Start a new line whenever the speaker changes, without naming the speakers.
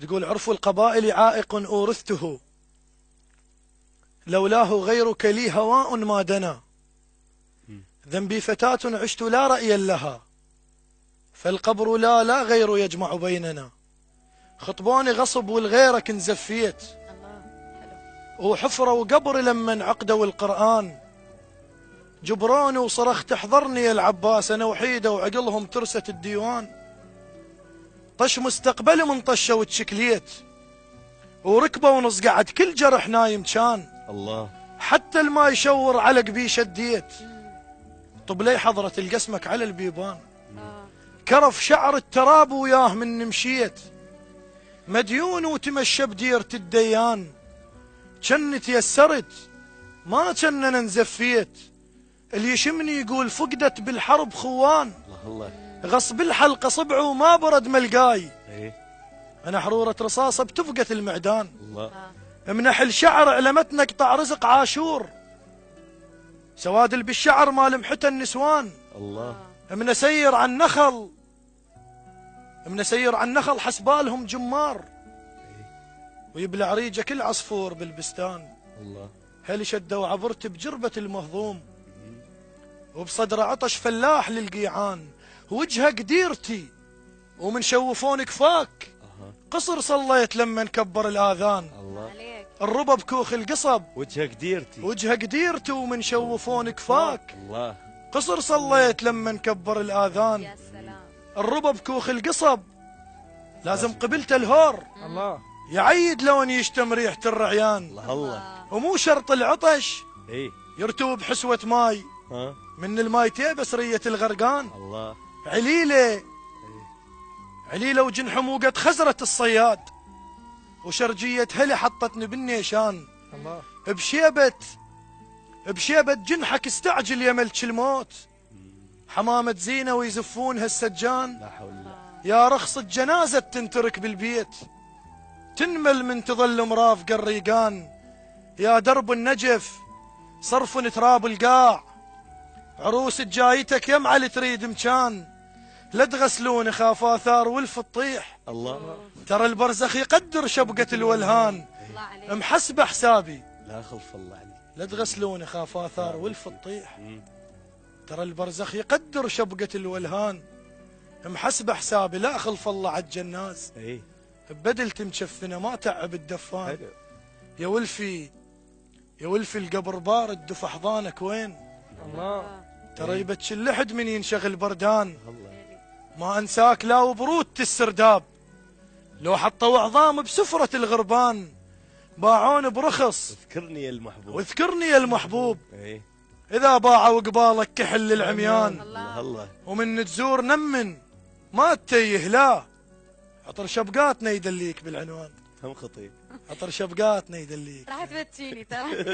تقول عرف القبائل عائق أورثته، لولاه غيرك لي هواء ما دنا، ذنبي فتاة عشت لا رأيا لها، فالقبر لا غير يجمع بيننا. خطبوني غصب والغيرك انزفيت، وحفرة وقبر لما عقدوا القرآن، جبروني وصرخت احضرني يا العباس، أنا وحيدة وعقلهم ترست الديوان. طش مستقبلي من طشة وتشكليت، وركبة ونص قعد كل جرح نايم كان،
الله
حتى الماء يشور على قبي شديت. طب لي حضرة القسمك على البيبان، كرف شعر التراب وياه من مشيت، مديون وتمشى بديرة الديان، جن تيسرت ما جن انا نزفيت. اللي يشمني يقول فقدت بالحرب خوان،
الله
غصب الحلقة صبعه وما برد ملقاي،
ايه
انا حرورة رصاصة بتفقت المعدان.
الله
منحل شعر علمتنا قطع رزق عاشور، سوادل بالشعر ما لمحته النسوان.
الله
منسير عن نخل، منسير عن نخل حسبالهم جمار، ويبلع ريجه كل عصفور بالبستان.
الله
هل شدوا عبرت بجربة المهضوم، وبصدر عطش فلاح للقيعان، وجهه قديرتي ومن شوفون كفاك، قصر صليت لما نكبر الآذان.
الله
الربا بكوخ القصب،
وجهه قديرتي
وجهه قديرتي ومن شوفون كفاك،
الله
قصر صليت لما نكبر الآذان.
يا سلام.
الربا بكوخ القصب لازم قبلت الهور،
الله
يعيد لون يشتم ريحة الرعيان،
الله الله
ومو شرط العطش
ايه
يرتوب حسوة ماي،
ها
من الماي تيبس رية الغرقان.
الله
عليلة عليلة وجن حموقة خزرت الصياد، وشرجية هلي حطتني بالنيشان.
الله
بشيبة جنحك استعجل يا ملك الموت، حمامة زينة ويزفونها السجان.
لا حول الله
يا رخص الجنازة تنترك بالبيت، تنمل من تظل مرافق الريقان. يا درب النجف صرف تراب القاع، عروس جايتك يم علي تريد مكان. لا تغسلون خاف آثار ولف تطيح،
الله
ترى البرزخ يقدر شبقة الولهان.
الله عليك.
محسب حسابي
لا خلف الله عليك
لا تغسلون خاف آثار ولف تطيح، ترى البرزخ يقدر شبقة الولهان. محسب حسابي لا خلف الله عالجناز،
ايه
ببدلت مشفنة ما تعب الدفان.
حلو
يا ولفي يا ولفي القبر بارد دف احضانك وين،
الله
ترى يبتش اللحد من ينشغل بردان.
الله
ما انساك لا وبرود السرداب، لو حطوا عظام بسفرة الغربان، باعون برخص
اذكرني يا المحبوب
واذكرني يا المحبوب.
ايه
اذا باعوا قبالك كحل للعميان،
الله الله
ومن تزور نمن ما تتيه لا، عطر شبقاتنا يدليك بالعنوان،
هم خطيب
عطر شبقاتنا يدليك.
راح تفتشيني ترى.